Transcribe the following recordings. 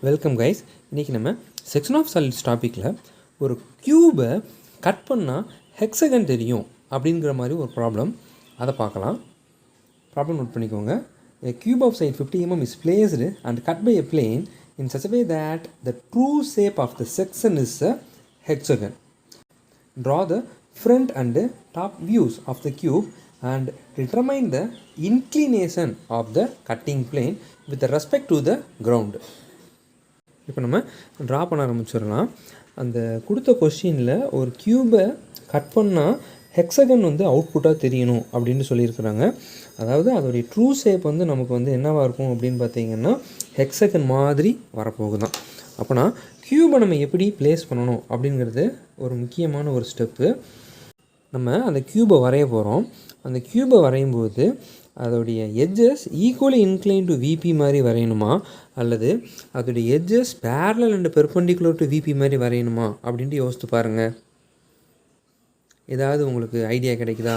Welcome guys. இன்றைக்கி நம்ம section of solids டாப்பிக்கில் ஒரு க்யூபை கட் பண்ணால் ஹெக்ஸகன் தெரியும் அப்படிங்கிற மாதிரி ஒரு ப்ராப்ளம் அதை பார்க்கலாம். ப்ராப்ளம் நோட் பண்ணிக்கோங்க. A cube of side 50 mm is placed and cut by a plane in such a way that the true shape of the section is a hexagon. Draw the front and top views of the cube and determine the inclination of the cutting plane with respect to the ground. இப்போ நம்ம draw பண்ண ஆரம்பிச்சிடலாம். அந்த கொடுத்த கொஸ்டினில் ஒரு க்யூபை cut பண்ணால் hexagon அவுட்புட்டாக தெரியணும் அப்படின்னு சொல்லியிருக்கிறாங்க. அதாவது அதோடைய ட்ரூ ஷேப் நமக்கு என்னவாக இருக்கும் அப்படின்னு பார்த்தீங்கன்னா ஹெக்ஸகன் மாதிரி வரப்போகுதான். அப்போனா க்யூபை நம்ம எப்படி ப்ளேஸ் பண்ணணும் அப்படிங்கிறது ஒரு முக்கியமான ஒரு ஸ்டெப்பு. நம்ம அந்த க்யூபை வரைய போகிறோம். அந்த க்யூபை வரையும்போது அதோடைய edges equally incline to VP மாதிரி வரையணுமா, அல்லது அதோடைய edges parallel and perpendicular to VP மாதிரி வரையணுமா அப்படின்ட்டு யோசித்து பாருங்கள். ஏதாவது உங்களுக்கு ஐடியா கிடைக்குதா?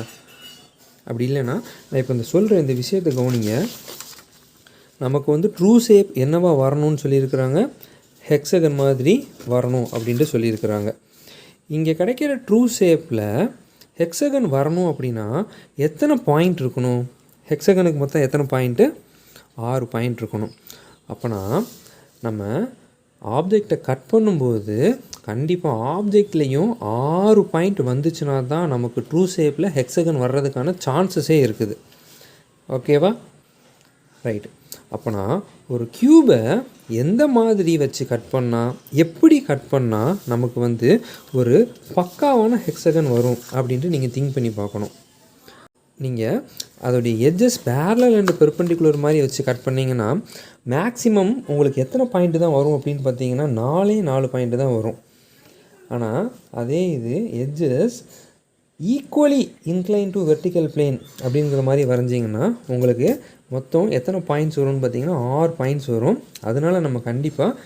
அப்படி இல்லைன்னா நான் இப்போ சொல்கிற இந்த விஷயத்தை கவனிங்க. நமக்கு ட்ரூ ஷேப் என்னவா வரணும்னு சொல்லியிருக்கிறாங்க, ஹெக்ஸகன் மாதிரி வரணும் அப்படின்ட்டு சொல்லியிருக்கிறாங்க. இங்கே கிடைக்கிற ட்ரூ ஷேப்பில் ஹெக்ஸகன் வரணும் அப்படின்னா எத்தனை பாயிண்ட் இருக்கணும்? ஹெக்ஸகனுக்கு மொத்தம் எத்தனை பாயிண்ட்டு? 6 பாயிண்ட் இருக்கணும். அப்போனா நம்ம ஆப்ஜெக்டை கட் பண்ணும்போது கண்டிப்பாக ஆப்ஜெக்ட்லேயும் 6 பாயிண்ட் வந்துச்சுன்னா தான் நமக்கு ட்ரூ ஷேப்பில் ஹெக்ஸகன் வர்றதுக்கான சான்சஸே இருக்குது. ஓகேவா? ரைட்டு. அப்போனா ஒரு க்யூபை எந்த மாதிரி வச்சு கட் பண்ணால், எப்படி கட் பண்ணால் நமக்கு ஒரு பக்காவான ஹெக்ஸகன் வரும் அப்படின்ட்டு நீங்கள் திங்க் பண்ணி பார்க்கணும். நீங்கள் அதோடைய எட்ஜஸ் பேரலல் அண்ட் பெர்பெண்டிகுலர் மாதிரி வச்சு கட் பண்ணிங்கன்னா மேக்ஸிமம் உங்களுக்கு எத்தனை பாயிண்ட்டு தான் வரும் அப்படின்னு பார்த்தீங்கன்னா 4 பாயிண்ட்டு தான் வரும். ஆனால் அதே இது edges equally incline to vertical plane அப்படிங்கிற மாதிரி வரைஞ்சிங்கன்னா உங்களுக்கு மொத்தம் எத்தனை பாயிண்ட்ஸ் வரும்னு பார்த்தீங்கன்னா 6 பாயிண்ட்ஸ் வரும். அதனால் நம்ம கண்டிப்பாக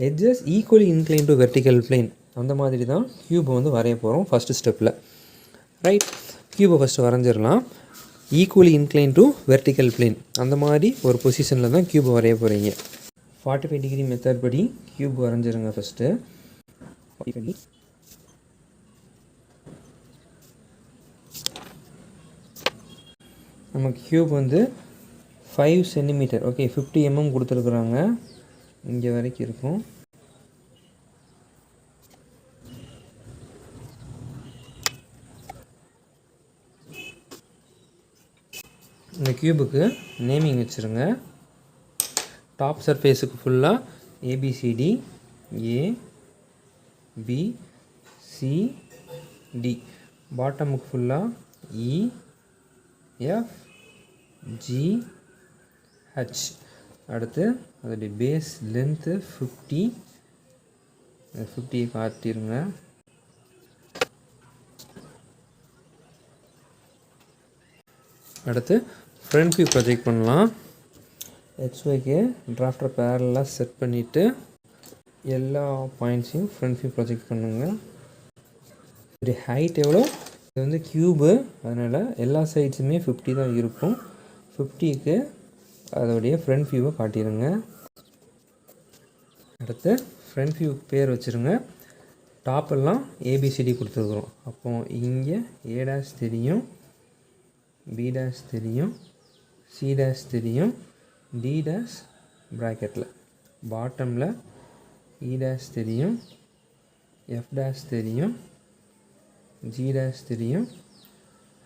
edges equally incline to vertical plane அந்த மாதிரி தான் க்யூபை வரைய போகிறோம் ஃபஸ்ட்டு ஸ்டெப்பில். ரைட். க்யூபை ஃபஸ்ட்டு வரைஞ்சிடலாம். Equally incline to vertical plane அந்த மாதிரி ஒரு பொசிஷனில் தான் க்யூபை வரைய போகிறீங்க. 45 டிகிரி மெத்தட் படி க்யூப் வரைஞ்சிருங்க ஃபஸ்ட்டு. நமக்கு க்யூப் 5 சென்டிமீட்டர், ஓகே, 50 mm கொடுத்துருக்குறாங்க. இங்கே வரைக்கும் இருக்கும். இந்த க்யூபுக்கு நேமிங் வச்சுருங்க. டாப் சர்ஃபேஸுக்கு ஃபுல்லாக ஏபிசிடி, ஏ பி சி டி, பாட்டமுக்கு ஃபுல்லாக இ எஃப் ஜி ஹச். அடுத்து அதோடைய பேஸ் லென்த்து 50, 50 காட்டிருங்க. அடுத்து ஃப்ரண்ட் வியூ ப்ரொஜெக்ட் பண்ணலாம். ஹெச்ஒய்க்கு டிராஃப்டர் பேரலாக செட் பண்ணிவிட்டு எல்லா பாயிண்ட்ஸையும் ஃப்ரண்ட் வியூ ப்ரொஜெக்ட் பண்ணுங்கள். இது ஹைட் எவ்வளோ? இது க்யூபு, அதனால் எல்லா சைட்ஸுமே 50 தான் இருக்கும். 50க்கு அதோடைய ஃப்ரண்ட் வியூவை காட்டிடுங்க. அடுத்து ஃப்ரண்ட் வியூ பேர் வச்சுருங்க. டாப்பெல்லாம் ஏபிசிடி கொடுத்துருக்குறோம். அப்போது இங்கே ஏ டேஷ் தெரியும், பி டேஷ் தெரியும், சி டேஷ் தெரியும், டி டேஷ் ப்ராக்கெட்டில், பாட்டமில் இ டேஷ் தெரியும், எஃப் டேஷ் தெரியும், ஜி டேஷ் தெரியும்,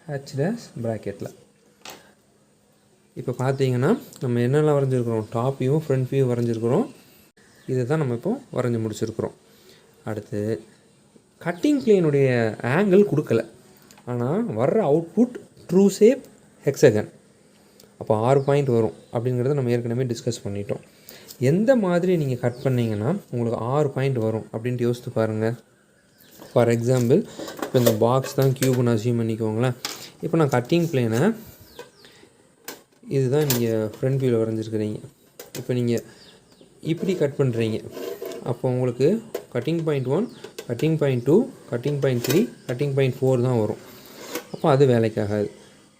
ஹச் டேஷ் ப்ராக்கெட்டில். இப்போ பார்த்தீங்கன்னா நம்ம என்னெல்லாம் வரைஞ்சிருக்கிறோம்? டாப் வியூ, ஃப்ரண்ட் வியூ வரைஞ்சிருக்கிறோம். இதை தான் நம்ம இப்போ வரைஞ்சி முடிச்சிருக்கிறோம். அடுத்து கட்டிங் பிளேனுடைய ஆங்கிள் கொடுக்கல, ஆனால் வர்ற அவுட்புட் ட்ரூ ஷேப் ஹெக்ஸகன். அப்போ 6 பாயிண்ட் வரும் அப்படிங்கிறத நம்ம ஏற்கனவே டிஸ்கஸ் பண்ணிட்டோம். எந்த மாதிரி நீங்கள் கட் பண்ணிங்கன்னா உங்களுக்கு 6 பாயிண்ட் வரும் அப்படின்ட்டு யோசித்து பாருங்கள். ஃபார் எக்ஸாம்பிள் இப்போ இந்த பாக்ஸ் தான் க்யூப்னு அசியூம் பண்ணிக்கோங்களேன். இப்போ நான் கட்டிங் பிளேனை இதுதான் நீங்கள் ஃப்ரண்ட் வியூவில் வரைஞ்சிருக்கிறீங்க. இப்போ நீங்கள் இப்படி கட் பண்ணுறீங்க. அப்போ உங்களுக்கு cutting point 1, cutting point 2, cutting point 3, cutting point 4 தான் வரும். அப்போ அது வேலைக்காகாது.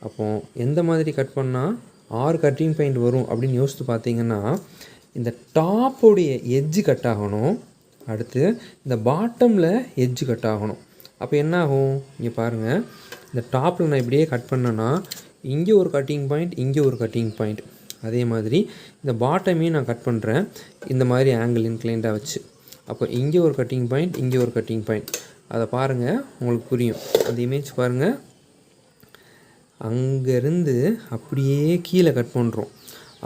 அப்போது எந்த மாதிரி கட் பண்ணால் 6 கட்டிங் பாயிண்ட் வரும் அப்படின்னு யோசித்து பார்த்தீங்கன்னா இந்த டாப்போடைய எட்ஜு கட் ஆகணும், அடுத்து இந்த பாட்டமில் எட்ஜு கட் ஆகணும். அப்போ என்ன ஆகும், இங்கே பாருங்கள், இந்த டாப்பில் நான் இப்படியே கட் பண்ணேன்னா இங்கே ஒரு கட்டிங் பாயிண்ட், இங்கே ஒரு கட்டிங் பாயிண்ட். அதே மாதிரி இந்த பாட்டமையும் நான் கட் பண்ணுறேன் இந்த மாதிரி ஆங்கிள் இன்க்ளைண்டாக வச்சு. அப்போ இங்கே ஒரு கட்டிங் பாயிண்ட், இங்கே ஒரு கட்டிங் பாயிண்ட். அதை பாருங்கள், உங்களுக்கு புரியும். அந்த இமேஜ் பாருங்கள், அங்கேருந்து அப்படியே கீழே கட் பண்ணுறோம்.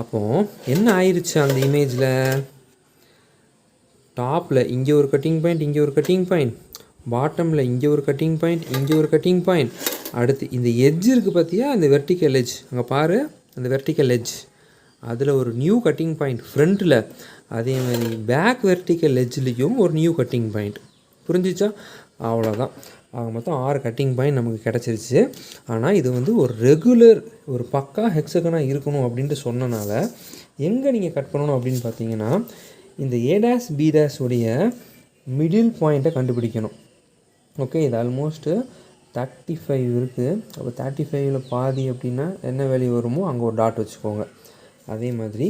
அப்போது என்ன ஆயிடுச்சு அந்த இமேஜில், டாப்பில் இங்கே ஒரு கட்டிங் பாயிண்ட், இங்கே ஒரு கட்டிங் பாயிண்ட், பாட்டமில் இங்கே ஒரு கட்டிங் பாயிண்ட், இங்கே ஒரு கட்டிங் பாயிண்ட். அடுத்து இந்த எட்ஜ் இருக்குது பார்த்தியா, அந்த வெர்டிக்கல் எட்ஜ், அங்கே பாரு அந்த வெர்டிக்கல் எட்ஜ், அதில் ஒரு நியூ கட்டிங் பாயிண்ட் ஃப்ரண்ட்டில். அதே மாதிரி பேக் வெர்டிக்கல் எட்ஜ்லேயும் ஒரு நியூ கட்டிங் பாயிண்ட். புரிஞ்சிச்சா? அவ்வளோதான். ஆக மொத்தம் 6 கட்டிங் பாயிண்ட் நமக்கு கிடச்சிருச்சு. ஆனால் இது வந்து ஒரு ரெகுலர், ஒரு பக்கா ஹெக்ஸகனாக இருக்கணும் அப்படின்ட்டு சொன்னனால எங்கே நீங்கள் கட் பண்ணணும் அப்படின்னு பார்த்தீங்கன்னா, இந்த A' B' உடைய மிடில் பாயிண்ட்டை கண்டுபிடிக்கணும். ஓகே, இது ஆல்மோஸ்ட்டு 35 இருக்குது. அப்போ 35ல் பாதி அப்படின்னா என்ன வேல்யூ வருமோ அங்கே ஒரு டாட் வச்சுக்கோங்க. அதே மாதிரி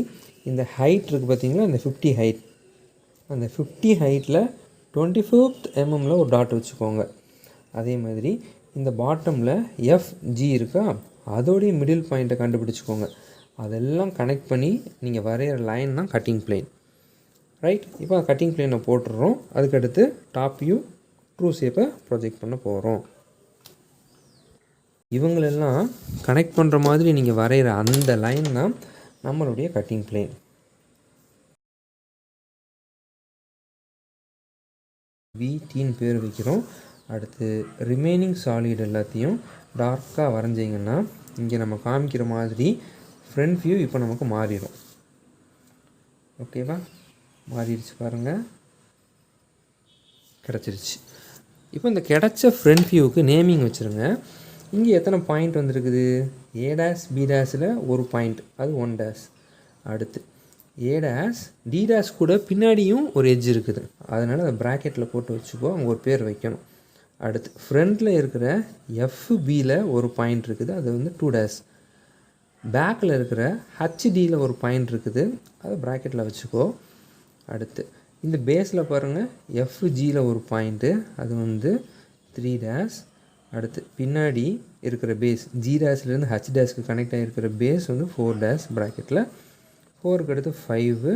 இந்த ஹைட் இருக்குது பார்த்திங்களா, இந்த 50 ஹைட், அந்த 50 ஹைட்டில் 25th mm ஒரு டாட் வச்சுக்கோங்க. அதே மாதிரி இந்த பாட்டமில் FG இருக்கா, அதோடைய மிடில் பாயிண்ட்டை கண்டுபிடிச்சிக்கோங்க. அதெல்லாம் கனெக்ட் பண்ணி நீங்கள் வரைகிற லைன் தான் கட்டிங் பிளேன். ரைட், இப்போ கட்டிங் பிளேனை போட்டுடுறோம். அதுக்கடுத்து டாப் வியூ ட்ரூ ஷேப்பை ப்ரொஜெக்ட் பண்ண போகிறோம். இவங்களெல்லாம் கனெக்ட் பண்ணுற மாதிரி நீங்கள் வரைகிற அந்த லைன் தான் நம்மளுடைய கட்டிங் பிளேன். VTன்னு பேர் வைக்கிறோம். அடுத்து ரிமைனிங் சாலிட் எல்லாத்தையும் டார்க்காக வரைஞ்சிங்கன்னா இங்கே நம்ம காமிக்கிற மாதிரி ஃப்ரண்ட் வியூ இப்போ நமக்கு மாறிடும். ஓகேவா? மாறிடுச்சு பாருங்கள், கிடச்சிருச்சு. இப்போ இந்த கிடச்ச ஃப்ரண்ட் வியூவுக்கு நேமிங் வச்சுருங்க. இங்கே எத்தனை பாயிண்ட் வந்துருக்குது, A' B' ஒரு பாயிண்ட், அது 1'. அடுத்து A' D' கூட பின்னாடியும் ஒரு எட்ஜ் இருக்குது, அதனால் அதை ப்ராக்கெட்டில் போட்டு வச்சுக்கோ, அங்கே ஒரு பேர் வைக்கணும். அடுத்து ஃப்ரண்ட்டில் இருக்கிற FBயில் ஒரு பாயிண்ட் இருக்குது, அது வந்து 2'. பேக்கில் இருக்கிற HDயில் ஒரு பாயிண்ட் இருக்குது, அதை ப்ராக்கெட்டில் வச்சுக்கோ. அடுத்து இந்த பேஸில் பாருங்கள், FGயில் ஒரு பாயிண்ட்டு, அது வந்து 3'. அடுத்து பின்னாடி இருக்கிற பேஸ் G'-லேருந்து H'-க்கு கனெக்ட் ஆகிருக்கிற பேஸ் வந்து 4' ப்ராக்கெட்டில். 4க்கு அடுத்து 5,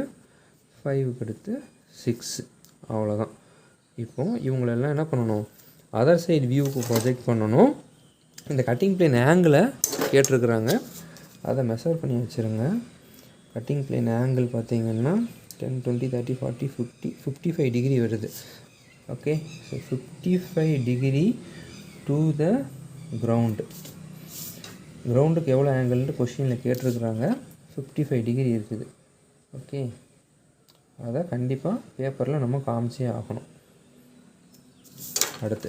5க்கு அடுத்து 6. அவ்வளோதான். இப்போது இவங்களெல்லாம் என்ன பண்ணணும், அதர் சைடு வியூவுக்கு ப்ரொஜெக்ட் பண்ணணும். இந்த கட்டிங் பிளேன் ஆங்கிளை கேட்டிருக்குறாங்க, அதை மெஷர் பண்ணி வச்சுருங்க. கட்டிங் பிளேன் ஆங்கிள் பார்த்திங்கன்னா 10, 20, 30, 40, 50, 55 டிகிரி வருது. Okay, so 55 degree to the ground. கிரவுண்டுக்கு எவ்வளோ ஆங்கிள்னு கொஷினில் கேட்டிருக்குறாங்க. 55 டிகிரி இருக்குது. ஓகே, அதை கண்டிப்பாக பேப்பரில் நம்ம காமிச்சே ஆகணும். அடுத்து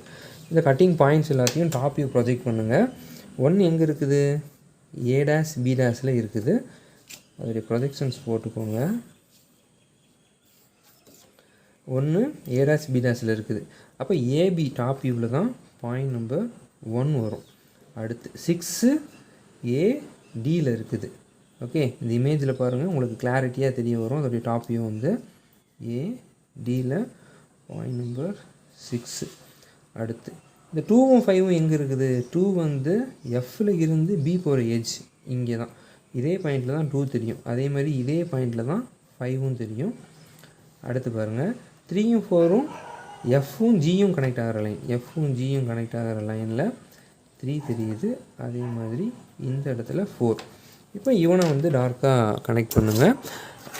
இந்த கட்டிங் பாயிண்ட்ஸ் எல்லாத்தையும் டாப் வியூ ப்ரொஜெக்ட் பண்ணுங்கள். 1 எங்கே இருக்குது, A' B' இருக்குது, அதோடைய ப்ரொஜெக்ஷன்ஸ் போட்டுக்கோங்க. 1 A' B' இருக்குது. அப்போ AB டாப் வியூவில் தான் பாயிண்ட் நம்பர் 1 வரும். அடுத்து 6 ADயில் இருக்குது. ஓகே, இந்த இமேஜில் பாருங்கள், உங்களுக்கு கிளாரிட்டியாக தெரிய வரும். அதோடைய டாப் வியூ வந்து ADயில் பாயிண்ட் நம்பர் 6. அடுத்து இந்த 2ம் 5ம் எங்கே இருக்குது, 2 வந்து Fயில் இருந்து B போகிற எட்ஜ் இங்கே தான். இதே பாயிண்டில் தான் 2 தெரியும், அதே மாதிரி இதே பாயிண்டில் தான் 5ம் தெரியும். அடுத்து பாருங்கள், 3யும் 4ம் Fவும் Gயும் கனெக்ட் ஆகிற லைன், Fவும் Gயும் கனெக்ட் ஆகிற லைனில் 3 தெரியுது. அதே மாதிரி இந்த இடத்துல 4. இப்போ இவனை வந்து டார்க்காக கனெக்ட் பண்ணுங்கள்.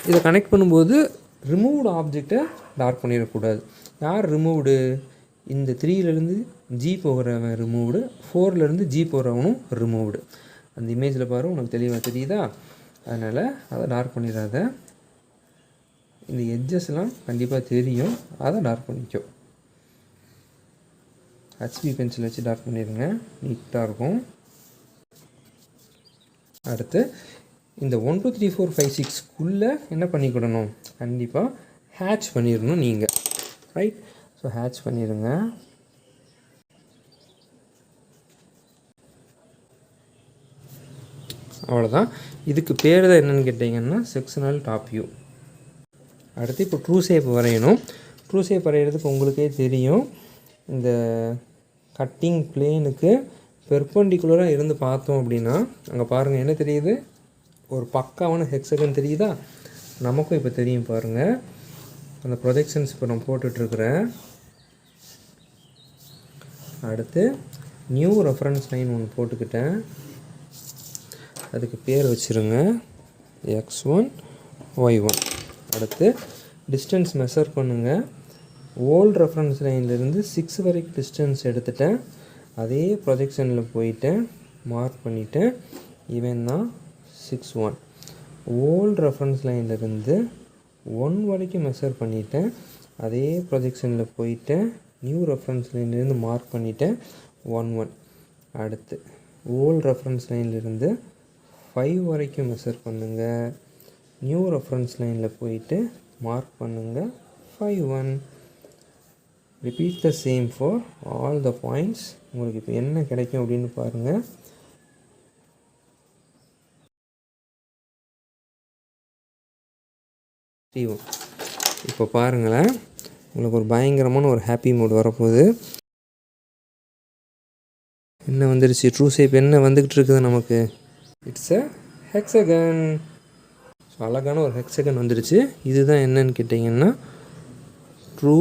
இதை கனெக்ட் பண்ணும்போது ரிமூவ்டு ஆப்ஜெக்டை டார்க் பண்ணிடக்கூடாது. யார் ரிமூவ்டு, இந்த 3லேருந்து G போகிறவன் ரிமூவ்டு, 4லேருந்து G போகிறவனும் ரிமூவ்டு. அந்த இமேஜில் பாரு, உனக்கு தெளிவாக தெரியுதா? அதனால் அதை டார்க் பண்ணிடாத. இந்த எட்ஜஸ்லாம் கண்டிப்பாக தெரியும், அதை டார்க் பண்ணிக்கோ. HB பென்சில் வச்சு டார்க் பண்ணிடுங்க, நீட்டாக இருக்கும். அடுத்து இந்த 1 2 3 4 5 6க்குள்ளே என்ன பண்ணிக்கிடணும், கண்டிப்பாக ஹேட்ச் பண்ணிடணும் நீங்கள். ரைட், ஸோ ஹேட்ச் பண்ணிடுங்க. அவ்வளோதான். இதுக்கு பேர் தான் என்னென்னு கேட்டிங்கன்னா செக்ஷனல் டாப் வியூ. அடுத்து இப்போ ட்ரூ ஷேப் வரையணும். ட்ரூ ஷேப் வரைகிறதுக்கு உங்களுக்கே தெரியும், இந்த கட்டிங் பிளேனுக்கு பெர்பெண்டிகுலராக இருந்து பார்த்தோம் அப்படின்னா அங்கே பாருங்கள் என்ன தெரியுது, ஒரு பக்காவான ஹெக்ஸகன் தெரியுதா? நமக்கும் இப்போ தெரியும் பாருங்கள். அந்த ப்ரொஜெக்ஷன்ஸ் இப்போ நான் போட்டுட்ருக்குறேன். அடுத்து நியூ ரெஃபரன்ஸ் லைன் ஒன்று போட்டுக்கிட்டேன். அதுக்கு பேர் வச்சுருங்க x1 y1. அடுத்து டிஸ்டன்ஸ் மெஷர் பண்ணுங்கள். ஓல்டு ரெஃபரன்ஸ் லைன்லேருந்து 6 வரைக்கும் டிஸ்டன்ஸ் எடுத்துட்டேன். அதே ப்ரொஜெக்ஷனில் போயிட்டேன், மார்க் பண்ணிவிட்டேன். இவன் தான் 6-1. ஓல்டு ரெஃபரன்ஸ் லைன்லேருந்து 1 வரைக்கும் மெஷர் பண்ணிவிட்டேன். அதே ப்ரொஜெக்ஷனில் போயிட்டேன், நியூ ரெஃபரன்ஸ் லைன்லேருந்து மார்க் பண்ணிவிட்டேன் 1-1. அடுத்து ஓல்டு ரெஃபரன்ஸ் லைன்லேருந்து 5 வரைக்கும் மெஷர் பண்ணுங்கள். நியூ ரெஃபரன்ஸ் லைனில் போயிட்டு மார்க் பண்ணுங்கள் 5-1. Repeat the same for all the points. உங்களுக்கு இப்போ என்ன கிடைக்கும் அப்படின்னு பாருங்கள். இப்போ பாருங்களேன், உங்களுக்கு ஒரு பயங்கரமான ஒரு ஹாப்பி மூட் வரப்போகுது. என்ன வந்துருச்சு, ட்ரூ ஷேப் என்ன வந்துக்கிட்டு இருக்குது நமக்கு, இட்ஸ் அ ஹெக்ஸகன். ஸோ அழகான ஒரு ஹெக்ஸகன் வந்துருச்சு. இதுதான் என்னன்னு கேட்டிங்கன்னா true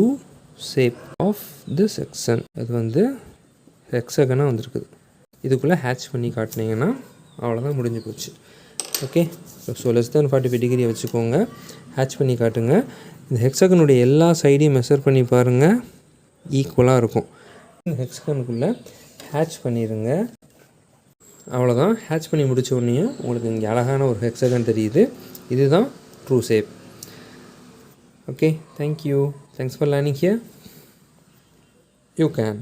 shape of the section. அது வந்து ஹெக்ஸகனாக வந்திருக்குது. இதுக்குள்ளே ஹேட்ச் பண்ணி காட்டினீங்கன்னா அவ்வளோதான், முடிஞ்சு போச்சு. ஓகே, ஸோ லெஸ் தேன் 45 டிகிரியை வச்சுக்கோங்க, ஹேட்ச் பண்ணி காட்டுங்க. இந்த ஹெக்ஸகனுடைய எல்லா சைடையும் மெஷர் பண்ணி பாருங்கள், ஈக்குவலாக இருக்கும். இந்த ஹெக்ஸகனுக்குள்ளே ஹேட்ச் பண்ணிடுங்க. அவ்வளோதான், ஹேட்ச் பண்ணி முடித்த உடனே உங்களுக்கு இங்கே அழகான ஒரு ஹெக்ஸகன் தெரியுது. இதுதான் true shape. Okay, thank you. Thanks for learning here. You can.